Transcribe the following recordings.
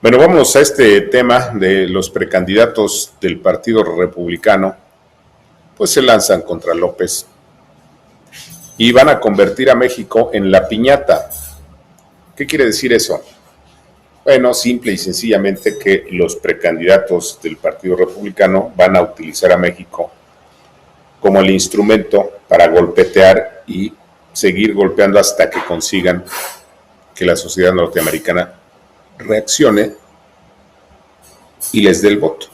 Bueno, vamos a este tema de los precandidatos del Partido Republicano, pues se lanzan contra López y van a convertir a México en la piñata. ¿Qué quiere decir eso? Bueno, simple y sencillamente que los precandidatos del Partido Republicano van a utilizar a México como el instrumento para golpetear y seguir golpeando hasta que consigan que la sociedad norteamericana reaccione y les dé el voto.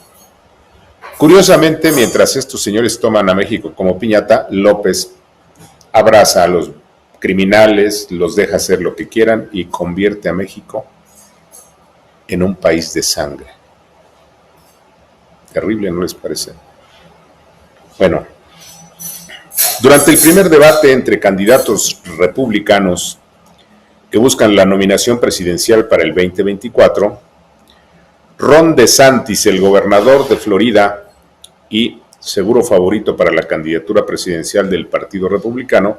Curiosamente, mientras estos señores toman a México como piñata, López abraza a los criminales, los deja hacer lo que quieran y convierte a México en un país de sangre. Terrible, ¿no les parece? Bueno, durante el primer debate entre candidatos republicanos que buscan la nominación presidencial para el 2024, Ron DeSantis, el gobernador de Florida y seguro favorito para la candidatura presidencial del Partido Republicano,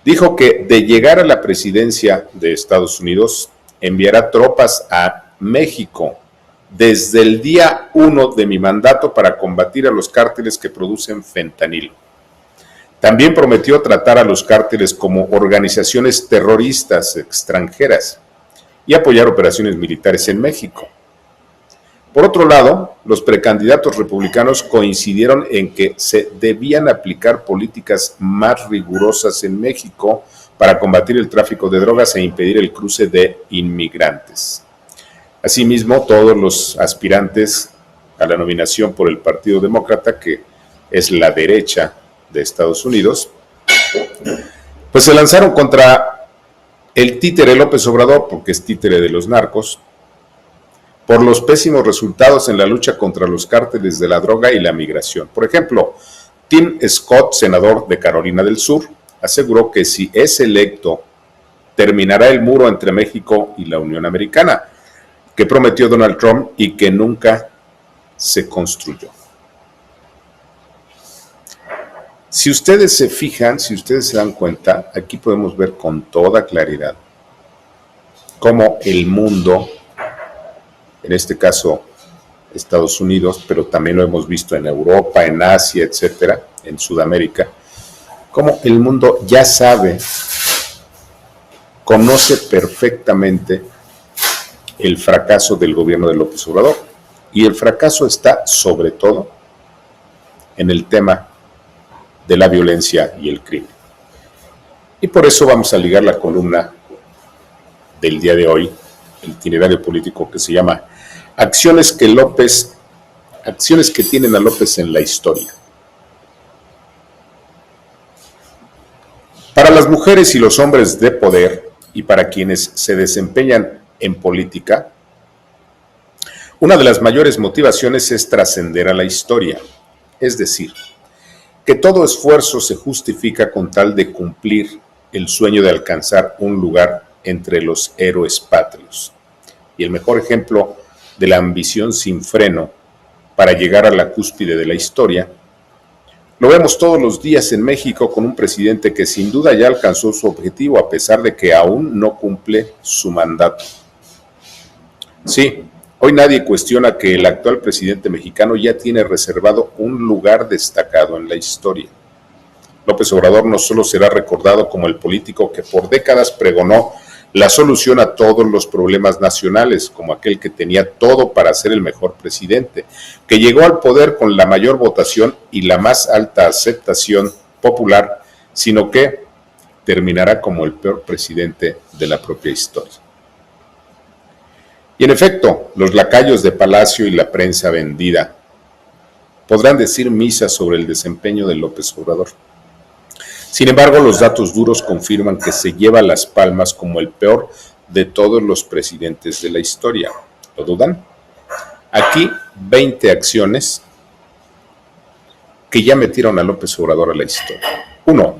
dijo que de llegar a la presidencia de Estados Unidos enviará tropas a México desde el día 1 de mi mandato para combatir a los cárteles que producen fentanilo. También prometió tratar a los cárteles como organizaciones terroristas extranjeras y apoyar operaciones militares en México. Por otro lado, los precandidatos republicanos coincidieron en que se debían aplicar políticas más rigurosas en México para combatir el tráfico de drogas e impedir el cruce de inmigrantes. Asimismo, todos los aspirantes a la nominación por el Partido Demócrata, que es la derecha de Estados Unidos, pues se lanzaron contra el títere López Obrador, porque es títere de los narcos, por los pésimos resultados en la lucha contra los cárteles de la droga y la migración. Por ejemplo, Tim Scott, senador de Carolina del Sur, aseguró que si es electo, terminará el muro entre México y la Unión Americana, que prometió Donald Trump y que nunca se construyó. Si ustedes se fijan, si ustedes se dan cuenta, aquí podemos ver con toda claridad cómo el mundo, en este caso Estados Unidos, pero también lo hemos visto en Europa, en Asia, etcétera, en Sudamérica, cómo el mundo ya sabe, conoce perfectamente el fracaso del gobierno de López Obrador. Y el fracaso está sobre todo en el tema de la violencia y el crimen. Y por eso vamos a ligar la columna del día de hoy, el itinerario político que se llama Acciones que tienen a López en la historia. Para las mujeres y los hombres de poder y para quienes se desempeñan en política, una de las mayores motivaciones es trascender a la historia, es decir, que todo esfuerzo se justifica con tal de cumplir el sueño de alcanzar un lugar entre los héroes patrios. Y el mejor ejemplo de la ambición sin freno para llegar a la cúspide de la historia, lo vemos todos los días en México con un presidente que sin duda ya alcanzó su objetivo a pesar de que aún no cumple su mandato. Sí, hoy nadie cuestiona que el actual presidente mexicano ya tiene reservado un lugar destacado en la historia. López Obrador no solo será recordado como el político que por décadas pregonó la solución a todos los problemas nacionales, como aquel que tenía todo para ser el mejor presidente, que llegó al poder con la mayor votación y la más alta aceptación popular, sino que terminará como el peor presidente de la propia historia. Y en efecto, los lacayos de Palacio y la prensa vendida podrán decir misa sobre el desempeño de López Obrador. Sin embargo, los datos duros confirman que se lleva las palmas como el peor de todos los presidentes de la historia. ¿Lo dudan? Aquí 20 acciones que ya metieron a López Obrador a la historia. 1.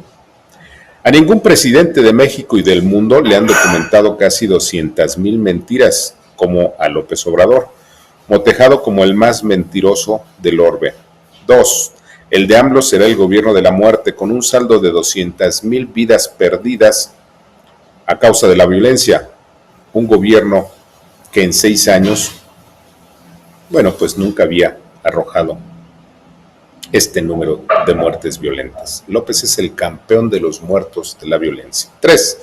A ningún presidente de México y del mundo le han documentado casi 200,000 mentiras como a López Obrador, motejado como el más mentiroso del orbe. 2. El de AMLO será el gobierno de la muerte, con un saldo de 200,000 vidas perdidas a causa de la violencia. Un gobierno que en 6 años, bueno, pues nunca había arrojado este número de muertes violentas. López es el campeón de los muertos de la violencia. 3.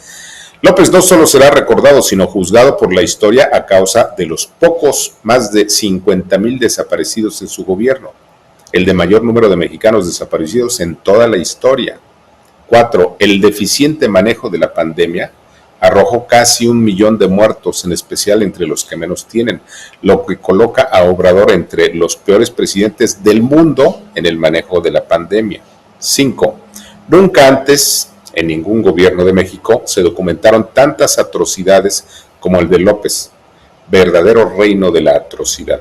López no solo será recordado, sino juzgado por la historia a causa de los pocos, más de 50,000 desaparecidos en su gobierno, el de mayor número de mexicanos desaparecidos en toda la historia. 4. El deficiente manejo de la pandemia arrojó casi 1,000,000 de muertos, en especial entre los que menos tienen, lo que coloca a Obrador entre los peores presidentes del mundo en el manejo de la pandemia. 5. Nunca antes, en ningún gobierno de México, se documentaron tantas atrocidades como el de López, verdadero reino de la atrocidad.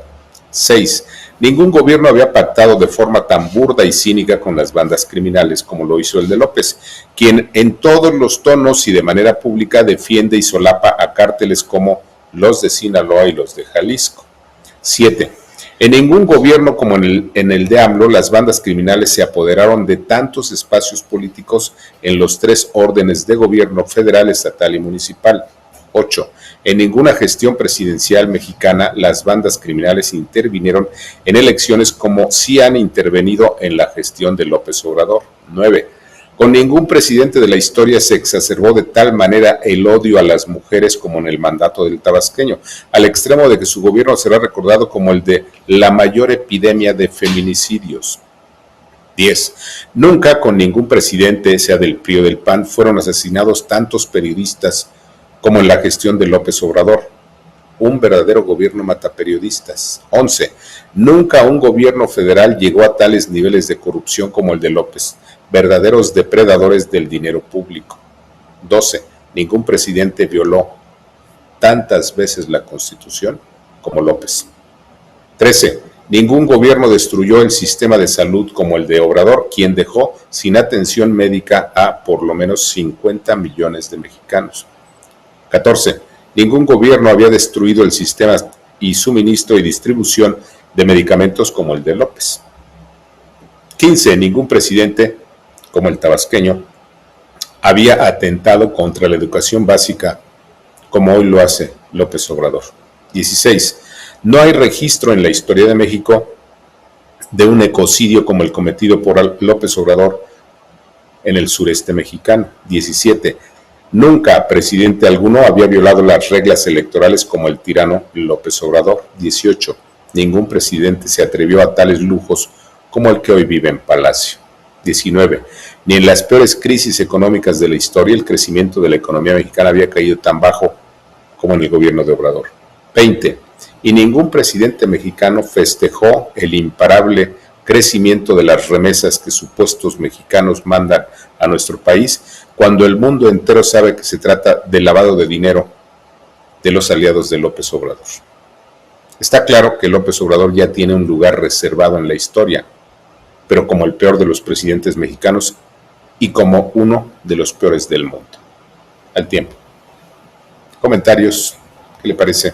6. Ningún gobierno había pactado de forma tan burda y cínica con las bandas criminales como lo hizo el de López, quien en todos los tonos y de manera pública defiende y solapa a cárteles como los de Sinaloa y los de Jalisco. 7. En ningún gobierno como en el de AMLO, las bandas criminales se apoderaron de tantos espacios políticos en los 3 órdenes de gobierno: federal, estatal y municipal. 8. En ninguna gestión presidencial mexicana las bandas criminales intervinieron en elecciones como sí han intervenido en la gestión de López Obrador. 9. Con ningún presidente de la historia se exacerbó de tal manera el odio a las mujeres como en el mandato del tabasqueño, al extremo de que su gobierno será recordado como el de la mayor epidemia de feminicidios. 10. Nunca con ningún presidente, sea del PRI o del PAN, fueron asesinados tantos periodistas como en la gestión de López Obrador. Un verdadero gobierno mata periodistas. 11. Nunca un gobierno federal llegó a tales niveles de corrupción como el de López, verdaderos depredadores del dinero público. 12. Ningún presidente violó tantas veces la Constitución como López. 13. Ningún gobierno destruyó el sistema de salud como el de Obrador, quien dejó sin atención médica a por lo menos 50 millones de mexicanos. 14. Ningún gobierno había destruido el sistema y suministro y distribución de medicamentos como el de López. 15. Ningún presidente, como el tabasqueño, había atentado contra la educación básica como hoy lo hace López Obrador. 16. No hay registro en la historia de México de un ecocidio como el cometido por López Obrador en el sureste mexicano. 17. Nunca presidente alguno había violado las reglas electorales como el tirano López Obrador. 18. Ningún presidente se atrevió a tales lujos como el que hoy vive en Palacio. 19. Ni en las peores crisis económicas de la historia el crecimiento de la economía mexicana había caído tan bajo como en el gobierno de Obrador. 20. Y ningún presidente mexicano festejó el imparable crecimiento de las remesas que supuestos mexicanos mandan a nuestro país, cuando el mundo entero sabe que se trata de lavado de dinero de los aliados de López Obrador. Está claro que López Obrador ya tiene un lugar reservado en la historia, pero como el peor de los presidentes mexicanos y como uno de los peores del mundo. Al tiempo. Comentarios, ¿qué le parece?